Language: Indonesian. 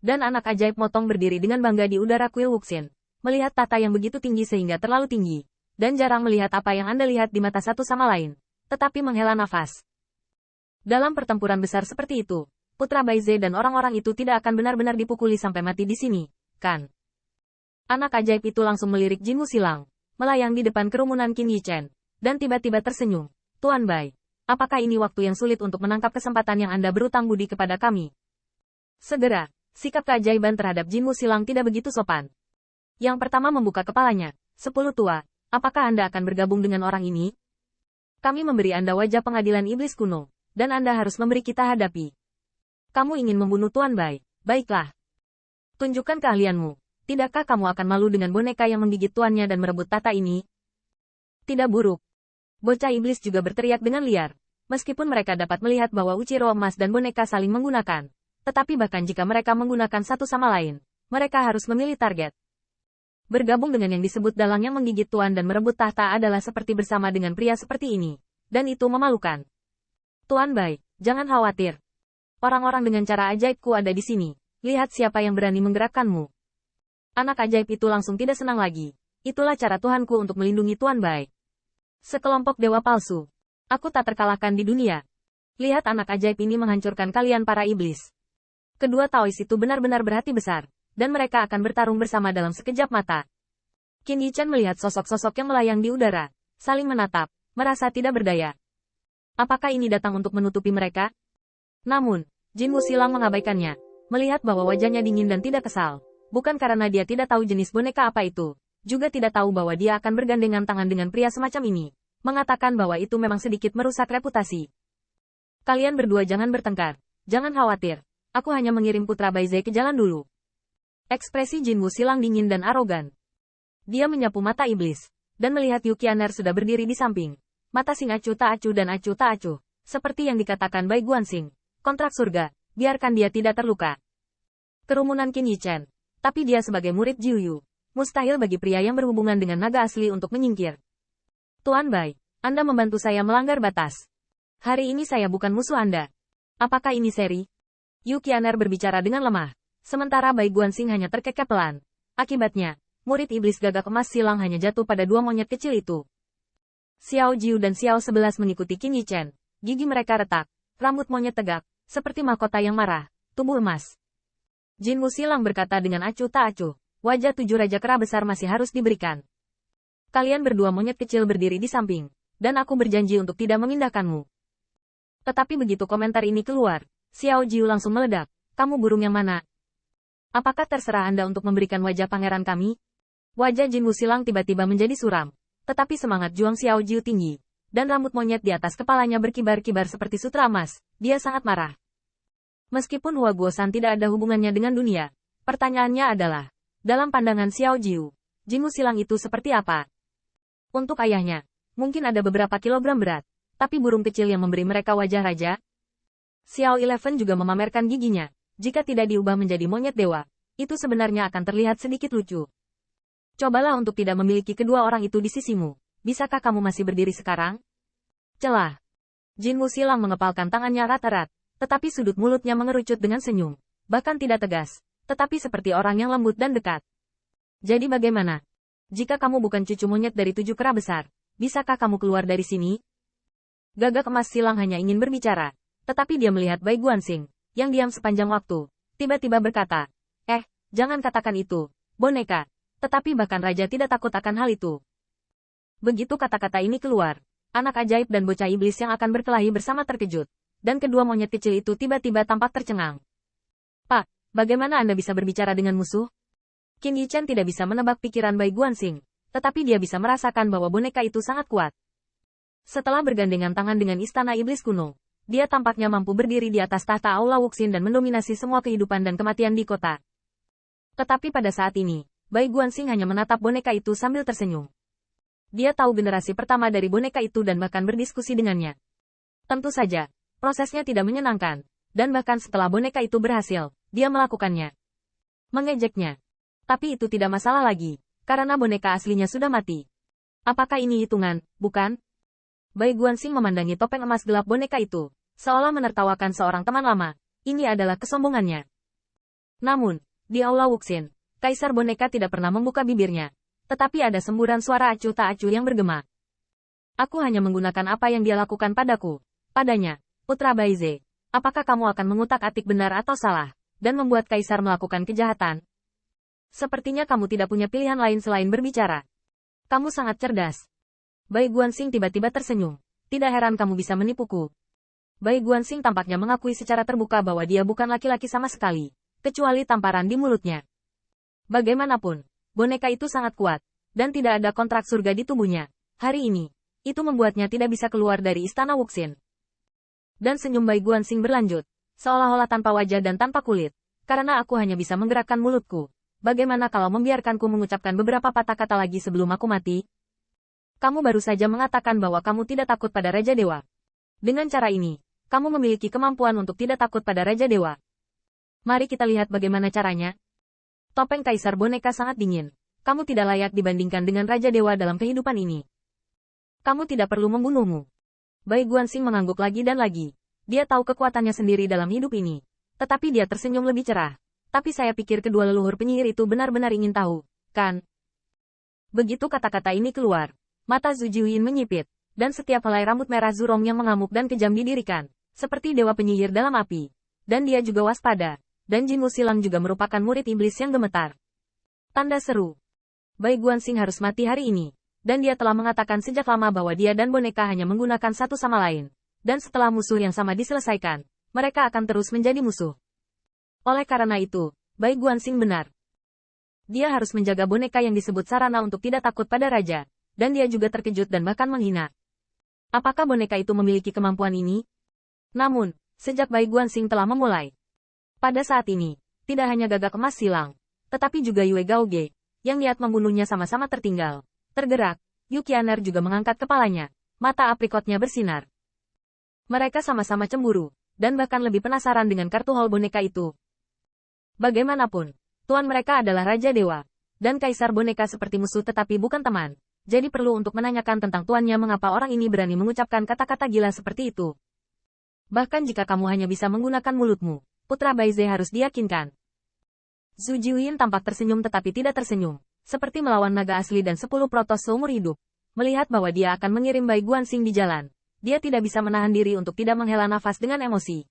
Dan anak ajaib motong berdiri dengan bangga di udara kuil Wuxin. Melihat tata yang begitu tinggi sehingga terlalu tinggi. Dan jarang melihat apa yang Anda lihat di mata satu sama lain. Tetapi menghela nafas. Dalam pertempuran besar seperti itu, Putra Baize dan orang-orang itu tidak akan benar-benar dipukuli sampai mati di sini, kan? Anak ajaib itu langsung melirik Jinmu Silang, melayang di depan kerumunan Qin Yichen, dan tiba-tiba tersenyum. Tuan Bai, apakah ini waktu yang sulit untuk menangkap kesempatan yang Anda berutang budi kepada kami? Segera, sikap keajaiban terhadap Jinmu Silang tidak begitu sopan. Yang pertama membuka kepalanya. 10 tua, apakah Anda akan bergabung dengan orang ini? Kami memberi Anda wajah pengadilan iblis kuno, dan Anda harus memberi kita hadapi. Kamu ingin membunuh Tuan Bai, baiklah. Tunjukkan keahlianmu. Tidakkah kamu akan malu dengan boneka yang menggigit tuannya dan merebut tata ini? Tidak buruk. Bocah iblis juga berteriak dengan liar. Meskipun mereka dapat melihat bahwa Uchiro emas dan boneka saling menggunakan. Tetapi bahkan jika mereka menggunakan satu sama lain, mereka harus memilih target. Bergabung dengan yang disebut dalang yang menggigit tuan dan merebut tahta adalah seperti bersama dengan pria seperti ini. Dan itu memalukan. Tuan Bai, jangan khawatir. Orang-orang dengan cara ajaibku ada di sini. Lihat siapa yang berani menggerakkanmu. Anak ajaib itu langsung tidak senang lagi. Itulah cara Tuhanku untuk melindungi Tuan Bai. Sekelompok dewa palsu. Aku tak terkalahkan di dunia. Lihat anak ajaib ini menghancurkan kalian para iblis. Kedua Taois itu benar-benar berhati besar. Dan mereka akan bertarung bersama dalam sekejap mata. Qin Yichen melihat sosok-sosok yang melayang di udara, saling menatap, merasa tidak berdaya. Apakah ini datang untuk menutupi mereka? Namun, Jinmu Silang mengabaikannya, melihat bahwa wajahnya dingin dan tidak kesal. Bukan karena dia tidak tahu jenis boneka apa itu, juga tidak tahu bahwa dia akan bergandengan tangan dengan pria semacam ini, mengatakan bahwa itu memang sedikit merusak reputasi. Kalian berdua jangan bertengkar, jangan khawatir, aku hanya mengirim Putra Baize ke jalan dulu. Ekspresi Jinmu Silang dingin dan arogan. Dia menyapu mata iblis, dan melihat Yu Qian'er sudah berdiri di samping. Mata Sing acuh tak acuh dan acuh tak acuh, seperti yang dikatakan Bai Guanxing. Kontrak surga, biarkan dia tidak terluka. Kerumunan Qin Yichen, tapi dia sebagai murid Jiu Yu. Mustahil bagi pria yang berhubungan dengan naga asli untuk menyingkir. Tuan Bai, Anda membantu saya melanggar batas. Hari ini saya bukan musuh Anda. Apakah ini seri? Yu Qian'er berbicara dengan lemah. Sementara Bai Guanxing hanya terkekeh pelan. Akibatnya, murid iblis gagak emas silang hanya jatuh pada dua monyet kecil itu. Xiao Jiu dan Xiao 11 mengikuti Qin Yichen. Gigi mereka retak, rambut monyet tegak, seperti mahkota yang marah, tubuh emas. Jinmu Silang berkata dengan acuh tak acuh, wajah 7 raja kera besar masih harus diberikan. Kalian berdua monyet kecil berdiri di samping, dan aku berjanji untuk tidak memindahkanmu. Tetapi begitu komentar ini keluar, Xiao Jiu langsung meledak, kamu burung yang mana? Apakah terserah Anda untuk memberikan wajah pangeran kami? Wajah Jinmu Silang tiba-tiba menjadi suram. Tetapi semangat juang Xiao Jiu tinggi. Dan rambut monyet di atas kepalanya berkibar-kibar seperti sutra emas. Dia sangat marah. Meskipun Hua Guosan tidak ada hubungannya dengan dunia. Pertanyaannya adalah, dalam pandangan Xiao Jiu, Jinmu Silang itu seperti apa? Untuk ayahnya, mungkin ada beberapa kilogram berat. Tapi burung kecil yang memberi mereka wajah raja? Xiao 11 juga memamerkan giginya. Jika tidak diubah menjadi monyet dewa, itu sebenarnya akan terlihat sedikit lucu. Cobalah untuk tidak memiliki kedua orang itu di sisimu. Bisakah kamu masih berdiri sekarang? Celah. Jinmu Silang mengepalkan tangannya erat-erat, tetapi sudut mulutnya mengerucut dengan senyum. Bahkan tidak tegas, tetapi seperti orang yang lembut dan dekat. Jadi bagaimana? Jika kamu bukan cucu monyet dari 7 kera besar, bisakah kamu keluar dari sini? Gagak emas Silang hanya ingin berbicara, tetapi dia melihat Bai Guanxing, yang diam sepanjang waktu, tiba-tiba berkata, jangan katakan itu, boneka. Tetapi bahkan raja tidak takut akan hal itu. Begitu kata-kata ini keluar, anak ajaib dan bocah iblis yang akan berkelahi bersama terkejut, dan kedua monyet kecil itu tiba-tiba tampak tercengang. Pak, bagaimana Anda bisa berbicara dengan musuh? Qin Yichen tidak bisa menebak pikiran Bai Guanxing, tetapi dia bisa merasakan bahwa boneka itu sangat kuat. Setelah bergandengan tangan dengan istana iblis kuno, dia tampaknya mampu berdiri di atas tahta Aula Wuxin dan mendominasi semua kehidupan dan kematian di kota. Tetapi pada saat ini, Bai Guanxing hanya menatap boneka itu sambil tersenyum. Dia tahu generasi pertama dari boneka itu dan bahkan berdiskusi dengannya. Tentu saja, prosesnya tidak menyenangkan, dan bahkan setelah boneka itu berhasil, dia melakukannya. Mengejeknya. Tapi itu tidak masalah lagi, karena boneka aslinya sudah mati. Apakah ini hitungan, bukan? Bai Guanxing memandangi topeng emas gelap boneka itu, seolah menertawakan seorang teman lama. Ini adalah kesombongannya. Namun, di Aula Wuxin, Kaisar Boneka tidak pernah membuka bibirnya. Tetapi ada semburan suara acuh tak acuh yang bergema. Aku hanya menggunakan apa yang dia lakukan padaku. Padanya, Putra Baize, apakah kamu akan mengutak-atik benar atau salah, dan membuat Kaisar melakukan kejahatan? Sepertinya kamu tidak punya pilihan lain selain berbicara. Kamu sangat cerdas. Bai Guanxing tiba-tiba tersenyum. Tidak heran kamu bisa menipuku. Bai Guanxing tampaknya mengakui secara terbuka bahwa dia bukan laki-laki sama sekali, kecuali tamparan di mulutnya. Bagaimanapun, boneka itu sangat kuat, dan tidak ada kontrak surga di tubuhnya. Hari ini, itu membuatnya tidak bisa keluar dari istana Wuxin. Dan senyum Bai Guanxing berlanjut, seolah-olah tanpa wajah dan tanpa kulit, karena aku hanya bisa menggerakkan mulutku. Bagaimana kalau membiarkanku mengucapkan beberapa patah kata lagi sebelum aku mati? Kamu baru saja mengatakan bahwa kamu tidak takut pada Raja Dewa. Dengan cara ini, kamu memiliki kemampuan untuk tidak takut pada Raja Dewa. Mari kita lihat bagaimana caranya. Topeng Kaisar Boneka sangat dingin. Kamu tidak layak dibandingkan dengan Raja Dewa dalam kehidupan ini. Kamu tidak perlu membunuhmu. Bai Guanxing mengangguk lagi dan lagi. Dia tahu kekuatannya sendiri dalam hidup ini. Tetapi dia tersenyum lebih cerah. Tapi saya pikir kedua leluhur penyihir itu benar-benar ingin tahu, kan? Begitu kata-kata ini keluar, mata Zhu Jiuyin menyipit, dan setiap helai rambut merah Zurong yang mengamuk dan kejam didirikan, seperti dewa penyihir dalam api. Dan dia juga waspada. Dan Jin Wuxilang juga merupakan murid iblis yang gemetar. Tanda seru. Bai Guanxing harus mati hari ini. Dan dia telah mengatakan sejak lama bahwa dia dan boneka hanya menggunakan satu sama lain. Dan setelah musuh yang sama diselesaikan, mereka akan terus menjadi musuh. Oleh karena itu, Bai Guanxing benar. Dia harus menjaga boneka yang disebut sarana untuk tidak takut pada raja. Dan dia juga terkejut dan bahkan menghina. Apakah boneka itu memiliki kemampuan ini? Namun, sejak Bai Guanxing telah memulai, pada saat ini, tidak hanya Gagak Emas hilang, tetapi juga Yue Gaoge, yang niat membunuhnya sama-sama tertinggal. Tergerak, Yu Qianer juga mengangkat kepalanya, mata aprikotnya bersinar. Mereka sama-sama cemburu, dan bahkan lebih penasaran dengan kartu hall boneka itu. Bagaimanapun, tuan mereka adalah Raja Dewa, dan Kaisar Boneka seperti musuh tetapi bukan teman. Jadi perlu untuk menanyakan tentang tuannya mengapa orang ini berani mengucapkan kata-kata gila seperti itu. Bahkan jika kamu hanya bisa menggunakan mulutmu, Putra Baize harus diyakinkan. Zhu Jiuyin tampak tersenyum tetapi tidak tersenyum, seperti melawan naga asli dan 10 protos seumur hidup. Melihat bahwa dia akan mengirim Bai Guanxing di jalan, dia tidak bisa menahan diri untuk tidak menghela nafas dengan emosi.